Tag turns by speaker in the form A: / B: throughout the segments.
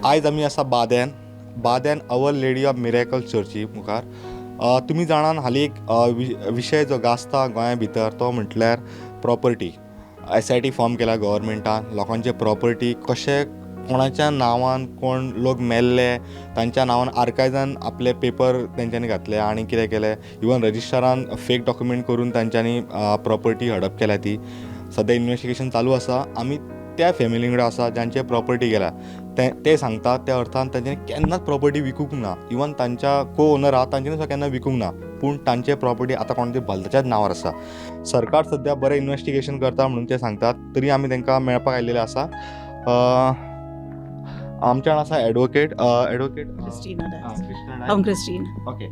A: आयज आमी आसा बाद्यान अवर लेडी ऑफ मिरेकल चर्ची मुखार। तुमी जाणान हालीं एक विशय जो गाजता गोंया भितर तो म्हटल्यार प्रॉपर्टी। SIT फॉर्म केला गव्हर्मेंटान, लोकांचे प्रॉपर्टी कशे कोणाच्या नांवान कोण लोक मेल्ले तांच्या नांवान आर्कायजान आपले पेपर तेंच्यांनी घातले आनी कितें केलें, इवन रजिस्टरान फेक डॉक्युमेंट करून तांच्यांनी प्रॉपर्टी हडप केल्या। ती सद्या इन्वेस्टिगेशन चालू आसा। आमी त्या फॅमिली कडेन आसा जांचे प्रॉपर्टी गेल्या, ते सांगतात त्या अर्थान तांच्यांनी केन्नाच प्रॉपर्टी विकूंक ना। इवन तांच्या को ओनर आहा तांच्यांनी सुद्दां केन्ना विकूंक ना, पूण तांचे प्रॉपर्टी आतां कोणाच्या भलत्याच्याच नांवार आसा। सरकार सद्या बरें इन्वेस्टिगेशन करता म्हणून ते सांगतात, तरी आमी तांकां मेळपाक आयिल्ले आसा। आमच्या वांगडा आसा एडवोकेट
B: क्रिस्टिना डायस.
A: क्रिस्टिना
B: हांव
A: डायस.
B: क्रिस्टीन.
A: ओके,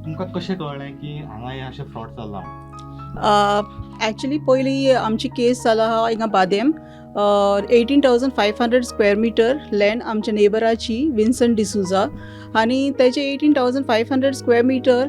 A: तुमकां कशें कळ्ळें की हांगा हे अशें फ्रॉड चल्ला?
B: ॲक्च्युली पयलीं आमची केस जाला हिंगा बादेम. 18,500 स्क्वेअर मिटर लँड आमच्या नेबराची विन्संट डिसुजा, आनी तेजे 18,500 स्क्वेअर मिटर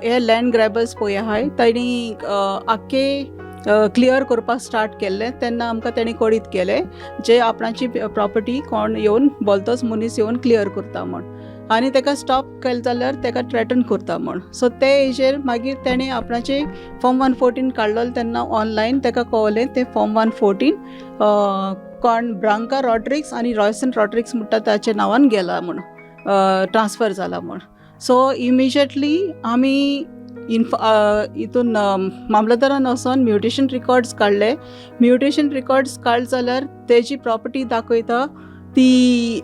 B: हे लँड ग्रॅबर्स पळय आहाय तांणी आख्खे क्लियर करपाक स्टार्ट केल्लें तेन्ना आमकां तेणी कळीत केलें जे आपणाची प्रॉपर्टी कोण येवन बोलतोच मनीस येवन क्लियर करता म्हण, आनी ताका स्टॉप केलें जाल्यार ताका थ्रेटन करता म्हण. सो ते हेजेर मागीर तेणें आपणाचे फॉर्म 114 काडलो तेन्ना ऑनलायन ताका कळलें तें फॉर्म 114 कोण ब्रांका रॉड्रिक्स आनी रॉयसन रॉड्रिक्स म्हणटा ताच्या नांवान गेला म्हण, ट्रान्सफर जाला म्हण. सो इमिजिएटली आमी हितून मामलेदारान वचोन म्युटेशन रिकॉर्ड्स काडले. म्युटेशन रिकॉर्ड्स काडले जाल्यार तेजी प्रॉपर्टी दाखयता ती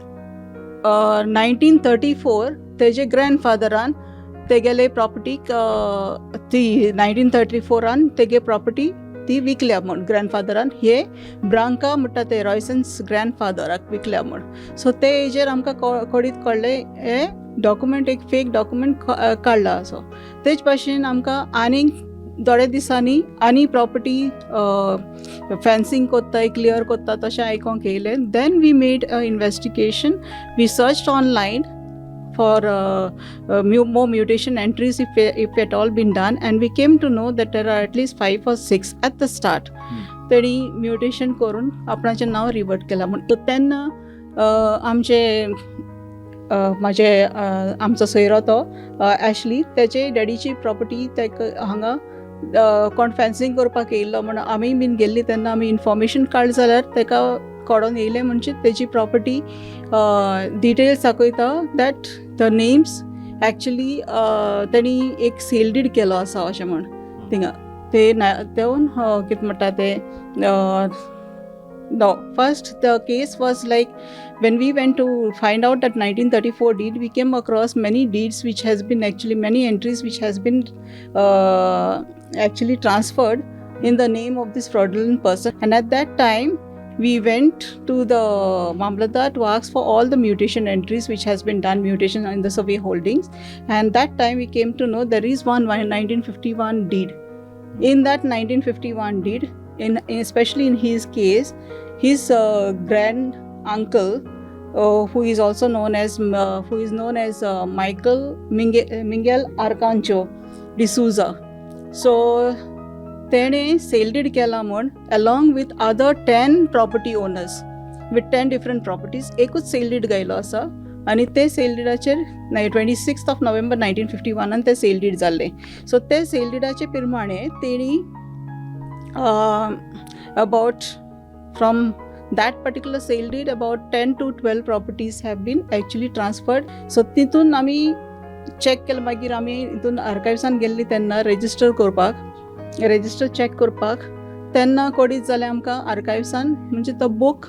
B: 1934 तेजे ग्रँडफादरान तेगेले प्रॉपर्टीक ती 1934 तेगे प्रॉपर्टी ती विकल्या म्हण ग्रँडफादरान. हे ब्रांका म्हणटा ते रॉयसन्स ग्रँडफादराक विकल्या म्हण. सो ते हेजेर आमकां कळीत कळ्ळें हे डॉक्युमेंट एक फेक डॉक्युमेंट काडला असो. तेच भाशेन आमकां आनीक थोड्या दिसांनी आनी प्रॉपर्टी फेन्सिंग कोत्ताय क्लियर कोत्ता तशें आयकोंक येयलें. Then we made a investigation. We searched online for more mutation entries if at all been done, and we came to know that there are at least 5 or 6 at the start. तेणी mutation करून आपणाचें नांव revert केलां म्हण. तो तेन्ना आमचो सोयरो तो ॲशली तेजे डॅडीची प्रॉपर्टी ताका हांगा कोण फेन्सिंग करपाक येयल्लो म्हण आमी बीन गेल्ली तेन्ना आमी इन्फॉर्मेशन काडली जाल्यार ताका कळोन येयलें म्हणजे तेजी प्रॉपर्टी डिटेल्स दाखयता दॅट द नेम्स ॲक्च्युली तेणी एक सेल डीड केलो आसा अशें म्हण थिंगा ते देंवन कितें म्हणटा ते No, first the case was like when we went to find out that 1934 deed, we came across many deeds which has been actually many entries which has been actually transferred in the name of this fraudulent person. And at that time we went to the Mamlatdar to ask for all the mutation entries which has been done, mutation in the survey holdings. And that time we came to know there is one 1951 deed. In that 1951 deed, especially in his case, his grand uncle, who is also known as Michael Miguel Arcanjo D'Souza. So तेणे sale deed केला म्हण along with other 10 property owners with 10 different properties. एकूच sale deed गायलो आसा आनी ते cell डीडाचेर 26 November 1951 ते sale deed जाल्ले. सो ते सेल डीडाचे प्रमाणे तेणी about from that particular sale deed about 10 to 12 properties have been actually transferred. So तितून आमी चॅक केलें. मागीर आमी हितून आर्कायव्सान गेल्ली तेन्ना रजिस्टर चॅक करपाक तेन्ना कळीत जालें आमकां आर्कायव्सान म्हणजे तो बूक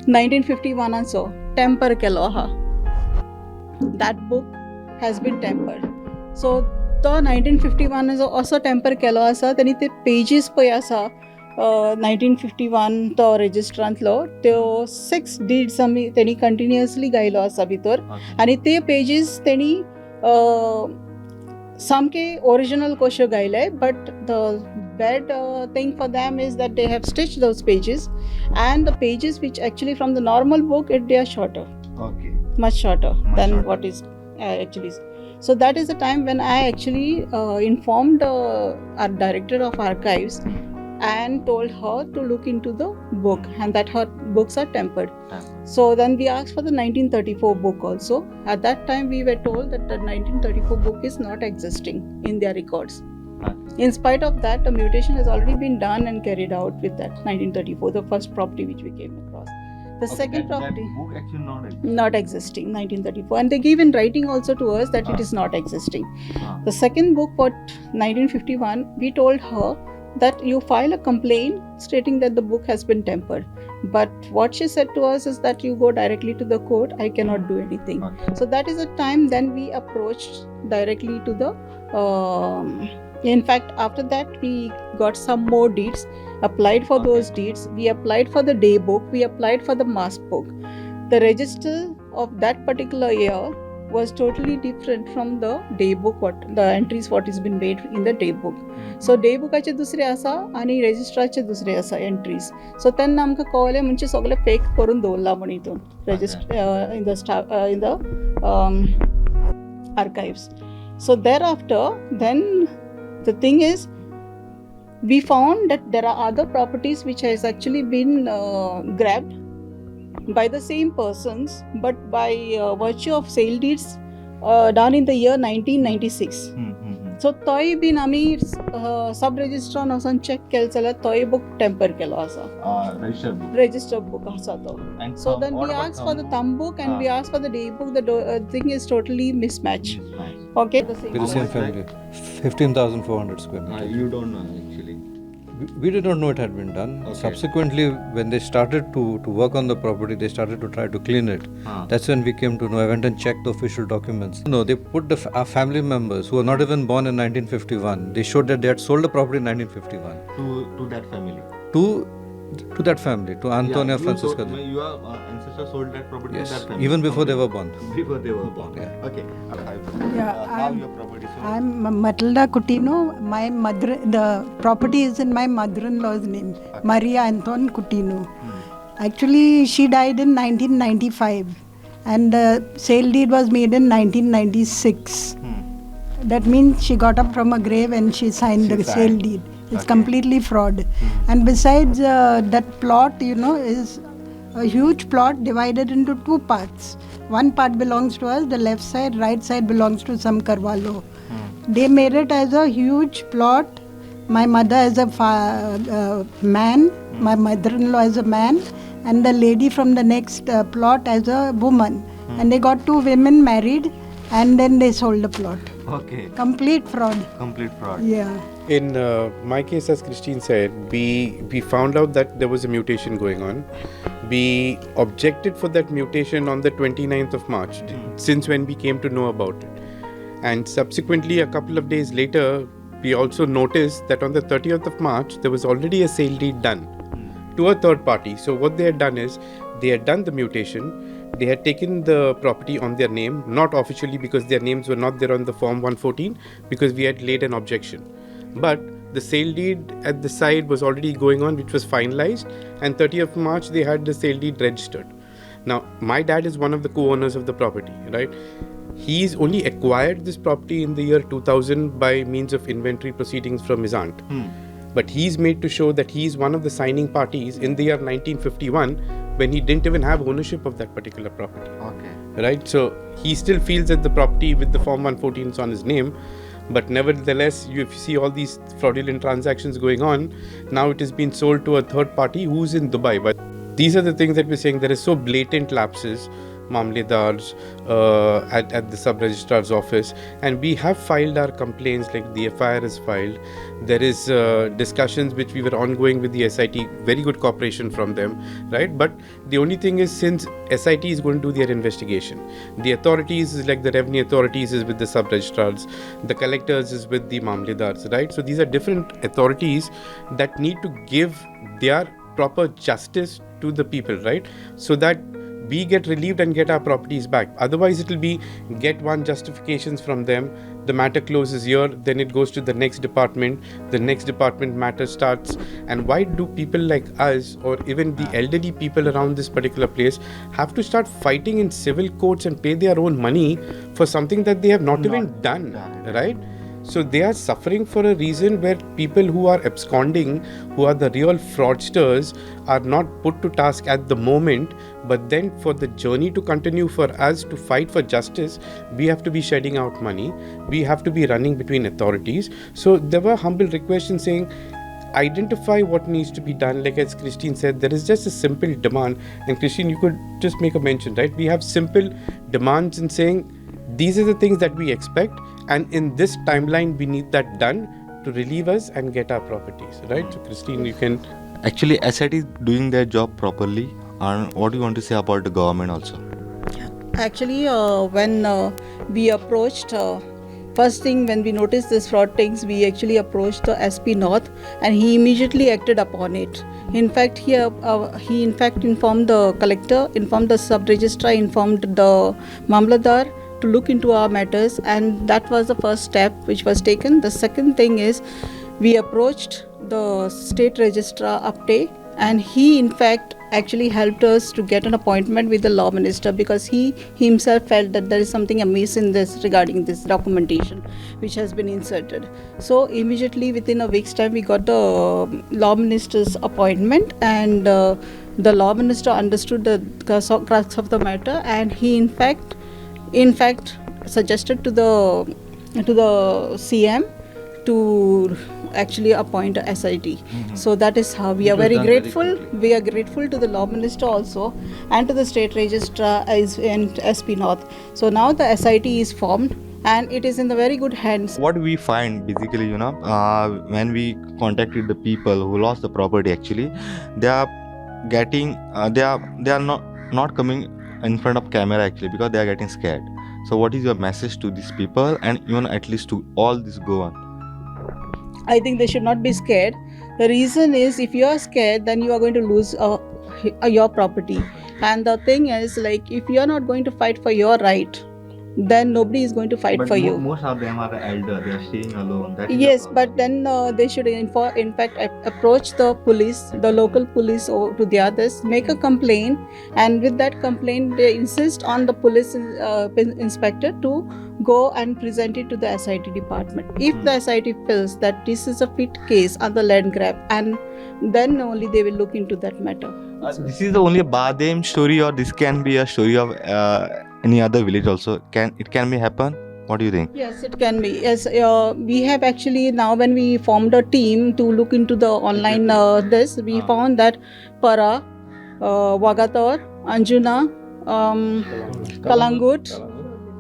B: 1951 टेम्पर केलो आहा. That book has been tampered. So तो 1951 असो टेम्पर केलो आसा. तेणी ते पेजीस पळय आसा 1951 तो रजिस्टरांतलो त्यो 6 डीड्स आमी तेणी कंटिन्युअसली गायलो आसा भितर. आनी ते पेजीस तेणी सामके ओरिजिनल कश्यो गायले. But the bad thing for them is that they have stitched those pages, and the pages which actually from the normal book they are shorter.
A: Okay.
B: Much shorter than what is actually. So that is the time when I actually informed our director of archives and told her to look into the book and that her books are tempered. So then we asked for the 1934 book also. At that time we were told that the 1934 book is not existing in their records. In spite of that, a mutation has already been done and carried out with that 1934, the first property which we came across. The second property
A: That book actually
B: not existing, 1934, and they gave in writing also to us that it is not existing. The second book for 1951, we told her that you file a complaint stating that the book has been tempered. But what she said to us is that you go directly to the court, I cannot do anything. So that is the time then we approached directly to the in fact, after that we got some more deeds, applied for those deeds. We applied for the day book, we applied for the mass book. The register of that particular year was totally different from the day book, what the entries what is been made in the day book. So day bookaचे दुसरे आसा आणि रजिस्ट्राचे दुसरे आसा entries. सो तेन्ना आमकां कळलें म्हणजे सगळें fake करून दवरला म्हण हितून register in the archives. So thereafter, then the thing is, we found that there are other properties which has actually been grabbed by the same persons, but by virtue of sale deeds done in the year 1996. So toy bin आमी सब रजिस्ट्रान वचून check केलें जाल्यार toy book temper केलो आसा. Register book आसा तो. So then we asked for the thumb book and we asked for the day book. The thing is totally mismatched. Okay.
C: With the same family. 15,400 square meters.
A: You don't know actually.
C: We did not know it had been done.
A: Okay.
C: Subsequently, when they started to work on the property, they started to try to clean it. That's when we came to know. I went and checked the official documents. No, they put our family members who were not even born in 1951. They showed that they had sold the property in 1951.
A: To that family.
C: To that family, to Antonia Francisca.
A: Your ancestors sold that property
C: Yes,
A: to that family.
C: even before they were born.
A: Before they were born.
C: Yeah.
A: Okay.
D: Yeah,
A: How
D: I'm-
A: your property sold?
D: I'm Matilda Coutinho. My mother, the property is in my mother-in-law's name, Maria Anton Coutinho. Actually, she died in 1995, and the sale deed was made in 1996. That means she got up from a grave and she signed the sale deed. It's completely fraud. And besides, that plot, is a huge plot divided into two parts. One part belongs to us, the left side, right side belongs to some Carvalho. They made it as a huge plot. My mother as a man, my mother-in-law as a man, and the lady from the next plot as a woman. And they got two women married, and then they sold the plot.
A: Okay.
D: Complete fraud.
A: Complete fraud.
D: Yeah.
E: In my case, as Christine said, we found out that there was a mutation going on. We objected for that mutation on the 29th of March, since when we came to know about it. And subsequently, a couple of days later, we also noticed that on the 30th of March, there was already a sale deed done to a third party. So what they had done is, they had done the mutation. They had taken the property on their name, not officially because their names were not there on the Form 114, because we had laid an objection. But the sale deed at the side was already going on, which was finalized, and 30th March they had the sale deed registered. Now, my dad is one of the co-owners of the property, right? He's only acquired this property in the year 2000 by means of inventory proceedings from his aunt. But he's made to show that he's one of the signing parties in the year 1951 when he didn't even have ownership of that particular property.
A: Okay.
E: Right? So he still feels that the property with the Form 114 is on his name. But nevertheless, you see all these fraudulent transactions going on. Now it has been sold to a third party who's in Dubai. But these are the things that we're saying. There is so blatant lapses, Mamledars, at the sub-registrar's office. And we have filed our complaints, like the FIR is filed. There is discussions which we were ongoing with the SIT, very good cooperation from them, right? But the only thing is, since SIT is going to do their investigation, the authorities, like the revenue authorities, is with the sub-registrars, the collectors is with the Mamledars, right? So these are different authorities that need to give their proper justice to the people, right? So that we get relieved and get our properties back. Otherwise, it will be get one justifications from them, the matter closes here, then it goes to the next department, the next department matter starts. And why do people like us, or even the elderly people around this particular place, have to start fighting in civil courts and pay their own money for something that they have not even done, right? So they are suffering for a reason where people who are absconding, who are the real fraudsters, are not put to task at the moment. But then for the journey to continue, for us to fight for justice, we have to be shedding out money. We have to be running between authorities. So there were humble requests in saying, identify what needs to be done. Like as Christine said, there is just a simple demand. And Christine, you could just make a mention, right? We have simple demands in saying, these are the things that we expect, and in this timeline we need that done to relieve us and get our properties, right? So Christine, you can...
A: Actually, SIT is doing their job properly. And what do you want to say about the government also?
B: Actually, when we approached, first thing when we noticed this fraud things, we actually approached the SP North, and he immediately acted upon it. In fact, he in fact informed the collector, informed the sub-registrar, informed the Mamlatdar to look into our matters, and that was the first step which was taken. The second thing is we approached the state registrar Apte, and he in fact actually helped us to get an appointment with the law minister, because he himself felt that there is something amiss in this regarding this documentation which has been inserted. So immediately within a week's time we got the law minister's appointment, and the law minister understood the crux of the matter, and he in fact suggested to the CM to actually appoint a SIT. So that is how we are very grateful. We are grateful to the law minister also, and to the state registrar and SP North. So now the SIT is formed, and it is in the very good hands.
A: What we find basically, when we contacted the people who lost the property, actually, they are getting, they are not coming in front of camera actually, because they are getting scared. So what is your message to these people, and even at least to all this Goan?
B: I think they should not be scared. The reason is, if you are scared, then you are going to lose your property. And the thing is, like, if you are not going to fight for your right, then nobody is going to fight for you.
A: Most of them are elder, they are staying alone.
B: Yes, but then they should in fact approach the police, the local police, or to the others, make a complaint, and with that complaint they insist on the police inspector to go and present it to the SIT department. If the SIT feels that this is a fit case on the land grab, and then only they will look into that matter.
A: This is the only Badem story, or this can be a story of any other village also? It can be happen? What do you think?
B: Yes, it can be. Yes, we have actually now, when we formed a team to look into the online we found that Para, Wagator, Anjuna, Kalangut,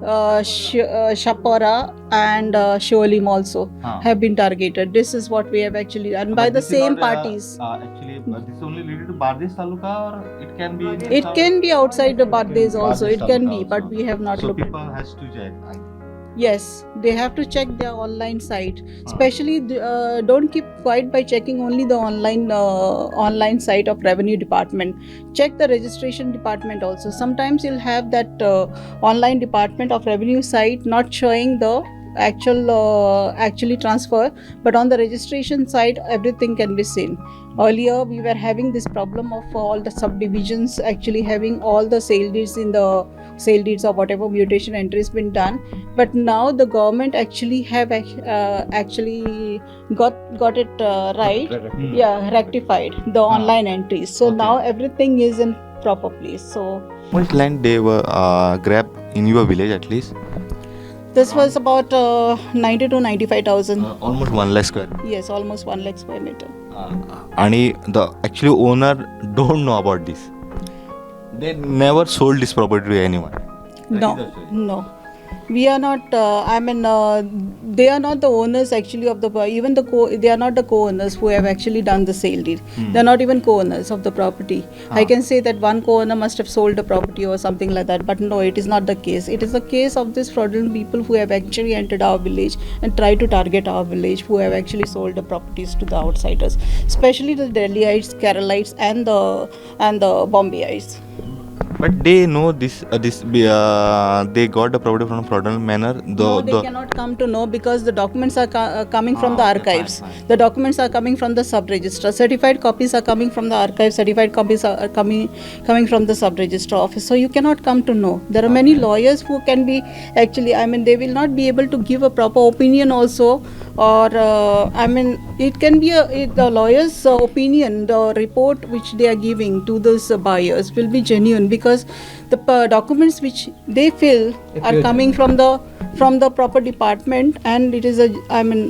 B: Shapara and Sholim also have been targeted. This is what we have actually done by the same parties.
A: Actually, this is only related to Bardesh Taluka, or it can be?
B: It can be outside the Bardesh also. It can be, but we have not looked.
A: So people has to check.
B: Yes, they have to check their online site. Especially, don't keep quiet by checking only the online site of Revenue Department. Check the registration department also. Sometimes you'll have that online department of Revenue site not showing the actually transfer, but on the registration side everything can be seen. Earlier we were having this problem of all the subdivisions actually having all the sale deeds in the sale deeds or whatever mutation entry has been done, but now the government actually have actually got it right. Rectified the online entries, so now everything is in proper place. So
A: how much land they were grabbed in your village at least?
B: This was about 90 to 95,000.
A: Almost 1 lakh square.
B: Yes, almost 1 lakh square meter.
A: And the actually owner don't know about this. They never sold this property to anyone.
B: No. We are not. They are not the owners actually of the. Even they are not the co-owners who have actually done the sale deed. They are not even co-owners of the property. I can say that one co-owner must have sold the property or something like that. But no, it is not the case. It is the case of these fraudulent people who have actually entered our village and tried to target our village, who have actually sold the properties to the outsiders, especially the Delhiites, Keralites, and the Bombayites.
A: But they know this. They got the property from a fraudulent manner.
B: No, they cannot come to know because the documents are coming from the
A: okay,
B: archives.
A: fine.
B: The documents are coming from the sub-registrar. Certified copies are coming from the archive. Certified copies are coming from the sub-registrar office. So you cannot come to know. There are many lawyers who can be actually, they will not be able to give a proper opinion also. Or, it can be the lawyer's opinion, the report which they are giving to those buyers will be genuine because the documents which they fill are coming from the proper department, and it is a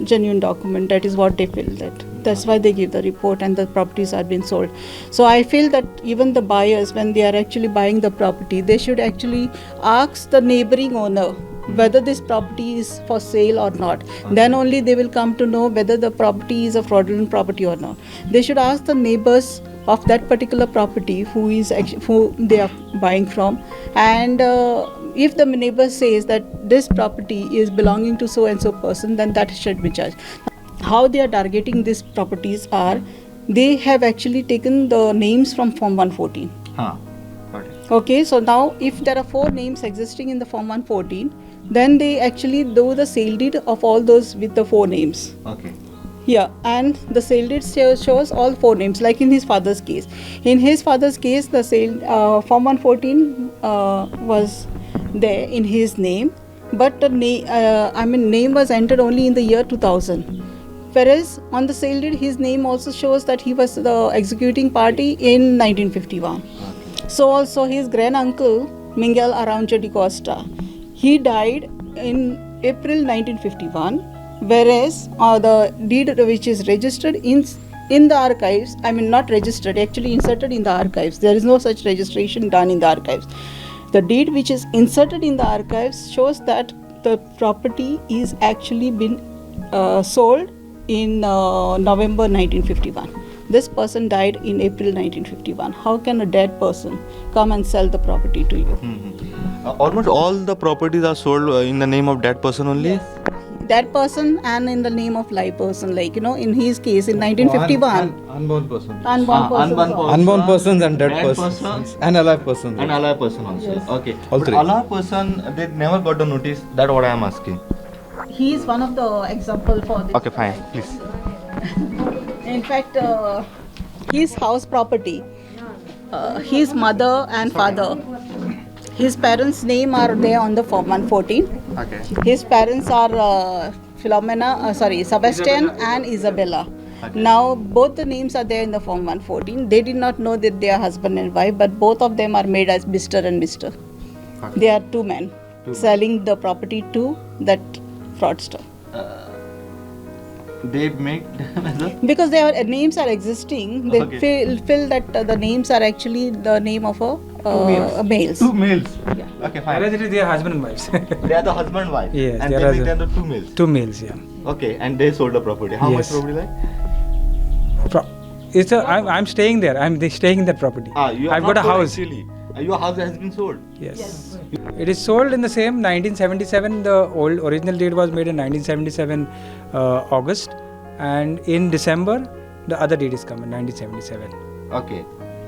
B: genuine document. That is what they feel. That's why they give the report and the properties are being sold. So I feel that even the buyers, when they are actually buying the property, they should actually ask the neighboring owner whether this property is for sale or not. Then only they will come to know whether the property is a fraudulent property or not. They should ask the neighbors of that particular property who they are buying from, and if the neighbor says that this property is belonging to so and so person, then that should be judged. How they are targeting these properties are, they have actually taken the names from Form 114.
A: Got it.
B: Okay, so now if there are 4 names existing in the Form 114, then they actually do the sale deed of all those with the 4 names.
A: Okay.
B: Yeah, and the sale deed shows all 4 names, like in his father's case. In his father's case, the Form 114 was there in his name, but the name was entered only in the year 2000. Whereas on the sale deed, his name also shows that he was the executing party in 1951. So also his granduncle, Miguel Araujo de Costa, he died in April 1951, whereas the deed which is registered in the archives, not registered, actually inserted in the archives. There is no such registration done in the archives. The deed which is inserted in the archives shows that the property is actually been sold in November 1951. This person died in April 1951. How can a dead person come and sell the property to you?
A: Almost all the properties are sold in the name of that person only.
B: Yes. Dead person and in the name of live person. Like, in his case in 1951.
C: Unborn person.
B: Unborn persons.
C: Unborn persons and dead persons.
A: persons.
C: And alive persons.
A: And alive person also.
B: Yes.
A: Okay.
C: All
A: But
C: three.
A: alive person, they never got the notice. That's what I am asking.
B: He is one of the example for this.
A: Okay, fine. Please.
B: In fact, his house property, his mother and father, his parents' name are there on the Form 114.
A: Okay.
B: His parents are Sebastian and Isabella. Now both the names are there in the Form 114. They did not know that they are husband and wife, but both of them are made as Mr. and Mr.
A: Okay.
B: They are 2 men selling the property to that fraudster.
A: They make them as a...
B: Because their names are existing, they
A: Okay.
B: feel that the names are actually the name of a males.
A: 2 males.
B: Yeah.
A: Okay, fine.
F: Whereas it is their husband and wives.
A: They are the husband and wife.
F: Yes,
A: and
F: they
A: they
F: are
A: make
F: husband.
A: them the 2 males.
F: 2 males, yeah.
A: Okay, and they sold the property. How much
F: Yes.
A: property like?
F: I'm staying there. I'm staying in that property.
A: You
F: I've
A: have
F: got a
A: not sold
F: house.
A: Actually. Your house has been sold.
F: Yes. It is sold in the same 1977. The original deed was made in 1977 August, and in December the other deed is come in 1977.
A: Okay.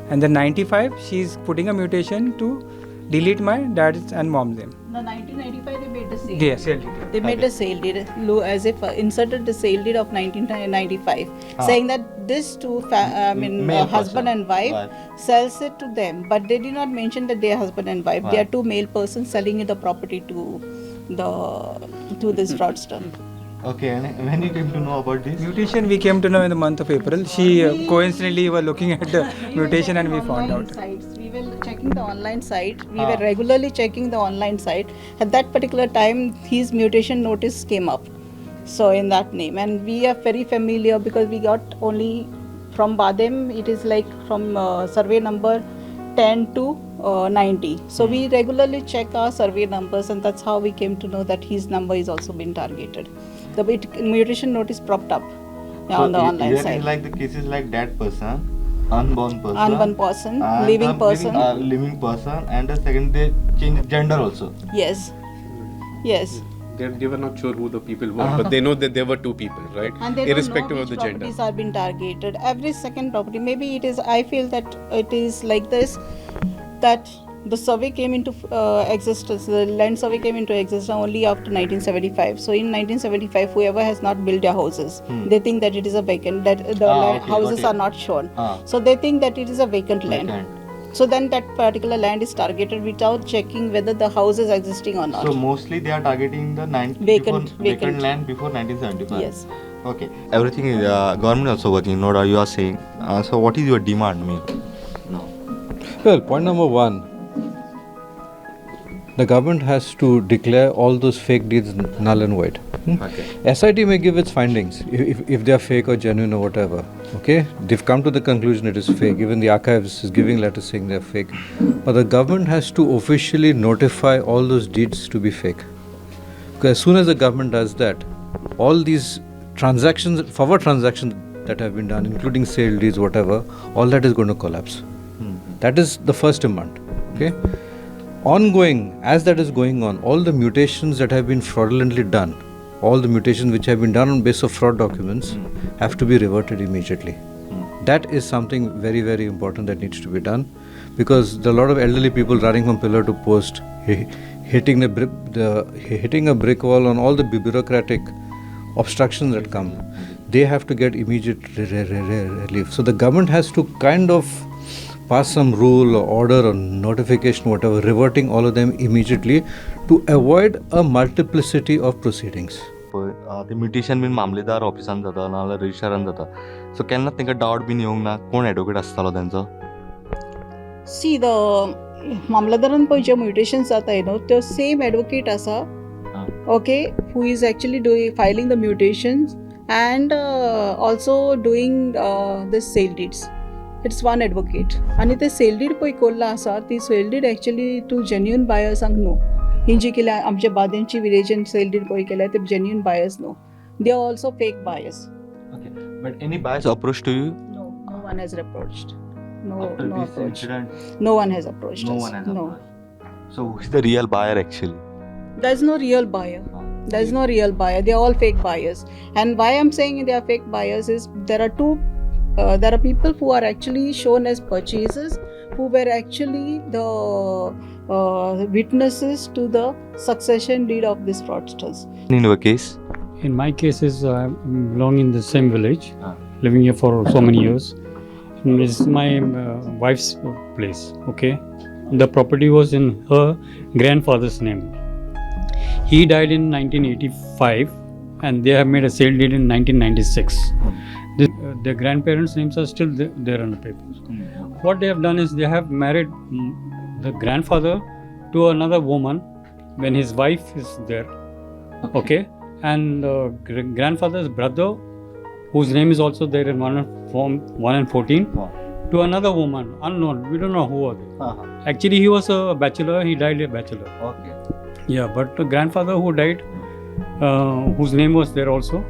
F: And then 95 she's putting a mutation to delete my dad's and mom's name.
B: No, 1995 they made the sale.
F: Yes.
B: They made the sale deed, as if inserted the sale deed of 1995, saying that this two
A: Male
B: husband
A: person.
B: and wife sells it to them, but they did not mention that they are husband and wife. They are 2 male persons selling the property to this fraudster.
A: Okay, and when you came to know about this?
F: Mutation we came to know in the month of April. She coincidentally were looking at the mutation and we found
B: Online
F: out.
B: sites. We were checking the online site. We were regularly checking the online site. At that particular time, his mutation notice came up. So in that name, and we are very familiar because we got only from Badem. It is like from survey number 10 to 90. So we regularly check our survey numbers, and that's how we came to know that his number is also been targeted. The mutation notice propped up on the online
A: There
B: site.
A: is like the cases like that person, unborn person,
B: Unborn person,
A: and
B: living
A: a
B: person.
A: living person, and the second they change gender also.
B: Yes. Yes.
E: They were not sure who the people were, but they know that there were 2 people, right?
B: And they
E: Irrespective
B: don't know
E: of the
B: which
E: gender.
B: properties are being targeted. Every second property, maybe it is, I feel that it is like this, that The survey came into existence, the land survey came into existence only after 1975. So in 1975, whoever has not built their houses, they think that it is a vacant, that the
A: okay, got
B: houses
A: it.
B: are not shown.
A: Ah.
B: So they think that it is a vacant land. So then that particular land is targeted without checking whether the house is existing or not.
A: So mostly they are targeting the
B: Vacant
A: land before 1975.
B: Yes.
A: Okay. Everything is government also working. No doubt you are saying. So what is your demand, mean?
C: Well, point number one, the government has to declare all those fake deeds null and void.
A: Okay.
C: SIT may give its findings if they are fake or genuine or whatever. Okay, they've come to the conclusion it is fake. Even the archives is giving letters saying they're fake. But the government has to officially notify all those deeds to be fake. Because as soon as the government does that, all these transactions, forward transactions that have been done, including sale deeds, whatever, all that is going to collapse. That is the first demand. Okay. Ongoing, as that is going on, all the mutations that have been fraudulently done, all the mutations which have been done on basis of fraud documents have to be reverted immediately. That is something very, very important that needs to be done, because there are a lot of elderly people running from pillar to post, hitting a brick wall on all the bureaucratic obstructions that come. They have to get immediate relief. So the government has to kind of pass some rule or order or notification, whatever, reverting all of them immediately to avoid a multiplicity of proceedings.
A: ते mutation been मामलेदार ऑफिसान जाता नाजाल्यार रजिस्ट्रारान जाता सो केन्ना तांकां doubt been येवंक ना कोण एडवोकेट आसतालो तांचो
B: See, the मामलेदारान पळय जे म्युटेशन्स जाता न्हू त्यो सेम एडवोकेट आसा okay who is actually doing filing the mutations and also doing the sale deeds. It's one advocate. आणि ते सेल डीड पळय कोल्ला आसा ती sale deed actually to genuine बायर्सांक न्हू ही जी केल्या आमच्या बादेंची विलेजन सेल डीड पळय केल्या ते जेन्युइन बायर्स न्हू they are also fake buyers.
A: Okay but any buyers approach to you
B: No one has approached. No
A: after this
B: approach.
A: Incident
B: No one has approached
A: no
B: us.
A: One has
B: No.
A: So who is the real buyer actually
B: There's no real buyer. There's no real buyer. They're all fake buyers. And why I'm saying they are fake buyers is there are people who are actually shown as purchasers who were actually the witnesses to the succession deed of these fraudsters.
A: in your case
G: In my cases, I belong in the same village,
A: Ah.
G: living here for so many years. And this is my wife's place, okay? The property was in her grandfather's name. He died in 1985 and they have made a sale deed in 1996. Their grandparents' names are still there on the papers. What they have done is they have married the grandfather to another woman when his wife is there, okay? And grandfather's brother, whose name is also there in Form 1 and 14, to another woman, unknown, we don't know who are they. Actually, he was a bachelor, he died a bachelor.
A: okay
G: Yeah, but the grandfather who died, whose name was there also,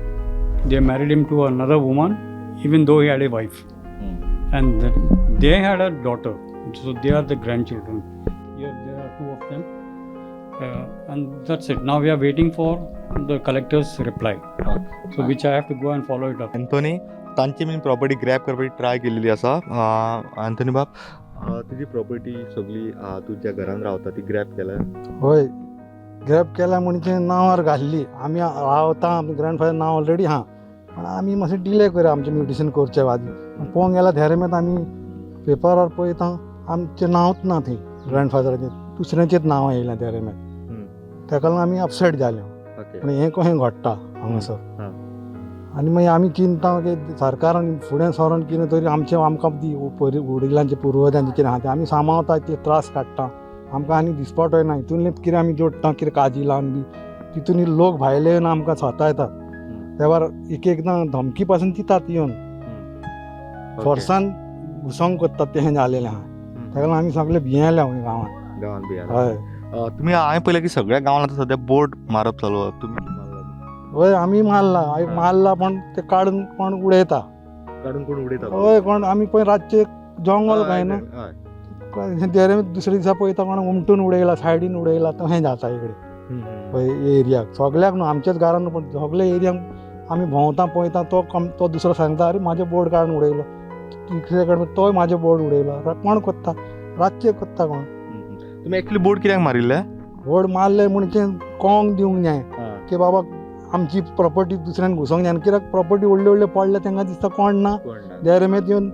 G: they married him to another woman, even though he had a wife. And they had a daughter, so they are the grandchildren. Here there are two of them. And that's it. Now we are waiting for the collector's reply. So which I have to go and follow it up.
A: Anthony तांची been property grab करपाची try केलेली आसा Anthony बाब तुजी property सगळी तू ज्या घरान रावता ती ग्रॅब केल्या
H: होय ग्रॅब केल्या म्हणजे नांवार घाल्ली आमी रावता ग्रँडफादर नांव ऑलरेडी आहा पण आमी मातशें डिले करया आमचें म्युटेशन करचे आदी पळोवंक गेल्यार धेरेमेत आमी पेपरार पळयता आमचें नांवच ना थंय ग्रँडफादराचें दुसऱ्यांचेच नांव येयलें धेरेमेत ताका लागून आमी अपसेट जाले पण हें कशें घडटा हांगासर आनी मागीर आमी चिंता की सरकारान फुडें सरून कितें तरी आमकां ती वडिलांचे पुर्वजांचे कितें आहा तें आमी सांबाळटा इतले त्रास काडटा आमकां आनी दिसपटोय ना हितूनलेंच कितें आमी जोडटा कितें काजी लावन बी तितून लोक भायले येवन आमकां स्वता येतात तेवार एकदां धमकी पासून दितात येवन फोर्सान घुसोंक कोत्तात तें जालेलें आहा ताका लागून आमी सगळे भियेल्या गांवांत
A: गांवान बी
H: हय
A: तुम्ही हांवें पळयलें की सगळ्या गांवांत आतां सद्या बोर्ड मारप चालू तुमी
H: हय आमी मारला पण ते काडून कोण उडयता
A: काडून कोण उडयता
H: हय कोण आमी पळय रातचे जंगल काय ना देरे दुसरे दिसा पळयता कोण उमटून उडयला सायडीन उडयला तशें जाता इकडे पळय एरियाक सगल्याक न्हू आमच्याच घरान पण सगळे एरियाक आमी भोंवता पळयता तो दुसरो सांगता अरे म्हाजे बोर्ड काडून उडयलो तिसरे कडेन तोय म्हाजे बोर्ड उडयलो कोण कोत्ता रातचे कोत्ता कोण
A: तुमी एक्चुअली बोर्ड कित्याक मारिल्ले
H: व्हड मारले म्हणजे कोंग दिवंक जाय की बाबा आमची प्रॉपर्टी दुसऱ्यान घुसोंक जायना कित्याक प्रॉपर्टी व्हडले व्हडले पडले तांकां दिसता कोण ना देरमेत येवन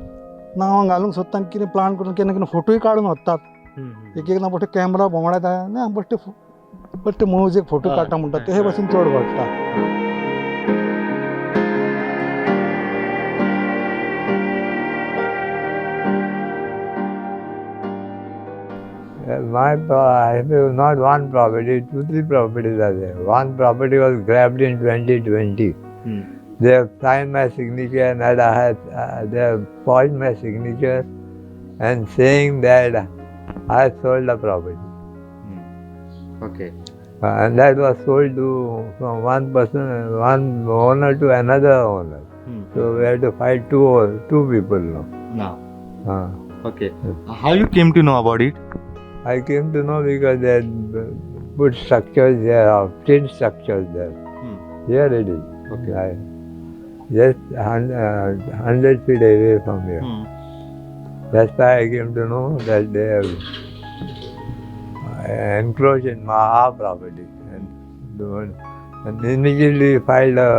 H: नांवां घालूंक सोदता आनी कितें प्लान करून केन्ना केन्ना फोटोय काडून व्हरतात एक एकदां बेश्टे कॅमेरा भोंवडायता ना बेश्टे मोज एक फोटो काडटा म्हणटा ते भाशेन चड घडटा.
I: I have not one property, 2-3 properties are there. One property was grabbed in 2020. They have signed my signature and they have forged my signature and saying that I sold the property.
A: Okay.
I: And that was sold from one person, one owner to another owner. So we have to fight two people now.
A: Now. Okay. How you came to know about it?
I: I came to know because they had put structures there, tin structures there. Here it is.
A: Okay.
I: Just 100 feet away from here. That's why I came to know that they have encroached in our property. And immediately filed a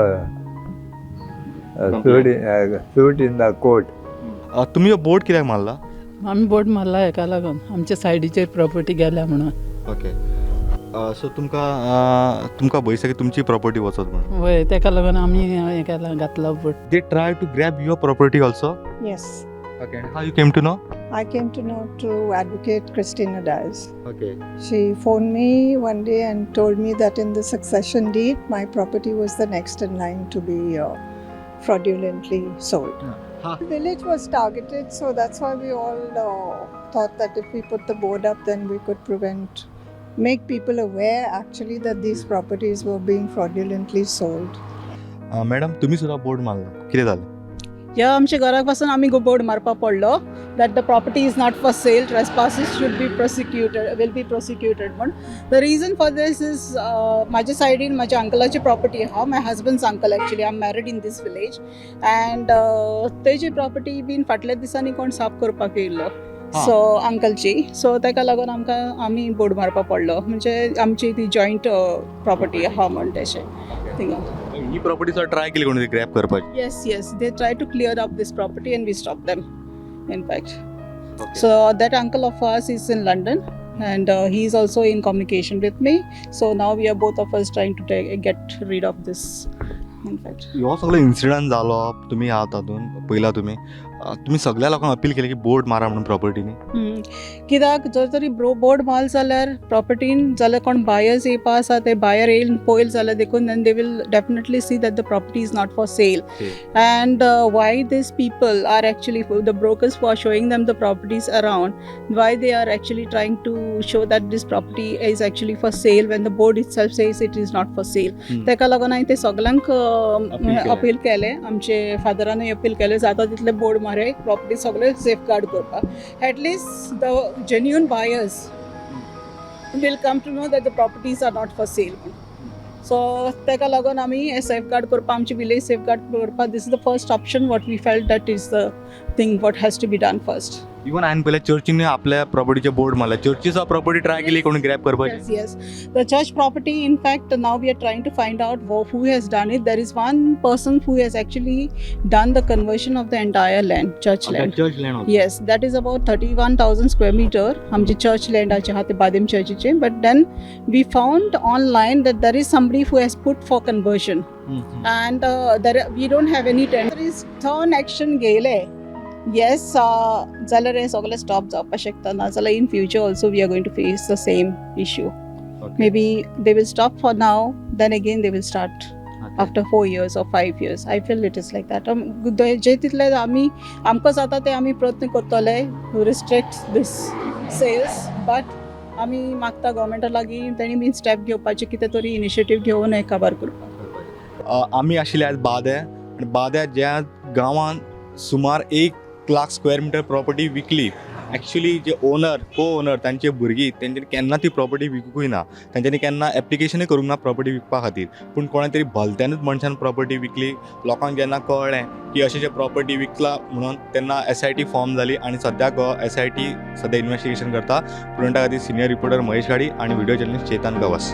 I: suit in the court.
A: तुम्ही board कित्याक मारला
J: आमी board मारला हेका लागून आमच्या सायडीचेर property गेल्या म्हणून.
A: ओके. सो तुमकां भंय आसा की तुमची प्रॉपर्टी वचत म्हणून
J: वय तेका लागून आमी हें केला घातला board.
A: They try to grab your property also.
B: Yes,
A: okay. How you came to know.
B: I came to know through advocate Christina Dias.
A: Okay.
B: She phoned me one day and told me that in the succession deed, my property was the next in line to be fraudulently sold. The village was targeted, so that's why we all thought that if we put the board up, then we could make people aware actually that these properties were being fraudulently sold.
A: Madam तुम्ही सुद्धा board मारला कितें जालें.
B: ह्या आमच्या घरा पासून आमी बोर्ड मारपाक पडलो that the property is not for sale, trespassers will be prosecuted म्हण. The reason for this is माझ्या सायडीन माझ्या अंकलाची प्रॉपर्टी आहा, my husband's uncle actually. I'm married in this village and तेजी प्रॉपर्टी बीन फाटल्या दिसांनी कोण साफ करपाक येयल्लो. सो अंकलची, सो ताका लागून आमी बोर्ड मारपाक पडलो. म्हणजे आमची ती जॉयंट प्रॉपर्टी आहा म्हण तेशें थिंगा.
A: ही प्रॉपर्टी सुद्धा ट्राय केली कोणी ग्रॅब करपाची.
B: Yes, they try to clear up this property and we stop them, in fact. So that uncle of ours is in London and he is also in communication with me. So now we are both of us trying to get rid of this, in fact.
A: ह्यो सगळो incident जालो तुमी आहात तातून पयला तुम्ही सगळ्या लोकांक अपील केलें की बोर्ड मारा म्हणून प्रॉपर्टीनी.
B: कित्याक जर तरी बोर्ड माल जाल्यार प्रॉपर्टीन जाल्यार कोण बायर्स येवपा आसा ते बायर येयन पळयल जाल्यार देखून then they will definitely see that the property is not for sale. And why these people are actually the brokers for showing them the properties around, why they are actually trying to show that this property is actually for sale when the board itself says it is not for sale. तेका लागून हांवें ते सगळ्यांक appeal केलें, आमचे फादरानूय appeal केलें जाता तितले बोर्ड मारे प्रॉपर्टी सगळे सेफ गार्ड करपाक. At least the genuine buyers will come to know that the properties are not for sale. So तेका लागून आमी हे सेफगार्ड करपा आमची विलेज सेफगार्ड करपा, this is the first option what we felt that is the thing what has to be done first.
A: Even हांवें पयलें चर्चीन आपल्या प्रॉपर्टीचे board मारला, चर्चीचो प्रॉपर्टी ट्राय केली कोणी ग्रॅब करपाची.
B: Yes. The church property, in fact, now we are trying to find out who has done it. There is one person who has actually done the conversion of the entire land, church land.
A: Church land.
B: Yes, that is about 31,000 square meter. आमचे church land आचे हा ते बादेम चर्चीचे. But then we found online that there is somebody who has put for conversion. And we don't have any tenant. There is turn action गेले. Yes, जाल्यार हे सगळे stop जावपाक शकता, ना जाल्यार in future also we are going to face the same issue. Maybe they will stop for now, then again they will start after 4 years or 5 years. I feel it is like that. जे तितले आमकां जाता ते आमी प्रयत्न करतले to restrict these sales, but आमी मागता गव्हर्मेंटा लागीं तेणी बीन स्टेप घेवपाचे, कितें तरी इनिशिएटीव घेवन हें काबार करपाक.
A: आमी आशिल्ले आज बाद्या ज्या गांवांत सुमार 1 लाख स्क्वेअर मिटर प्रॉपर्टी विकली ॲक्च्युली जे ओनर को ओनर तांचे भुरगीं तेंच्यांनी केन्ना ती प्रॉपर्टी विकूंकूय ना, तेंच्यांनी केन्ना एप्लिकेशनूय करूंक ना प्रॉपर्टी विकपा खातीर. पूण कोणा तरी भलत्यानूच मनशान प्रॉपर्टी विकली. लोकांक जेन्ना कळ्ळें की अशें प्रॉपर्टी विकला म्हणून तेन्ना SIT फॉर्म जाली आनी सद्याक SIT सद्या इन्व्हेस्टिगेशन करता. पुरवठा खातीर सिनियर रिपोर्टर महेश गाडी आणि व्हिडिओ जर्नलिस्ट चेतन गवस.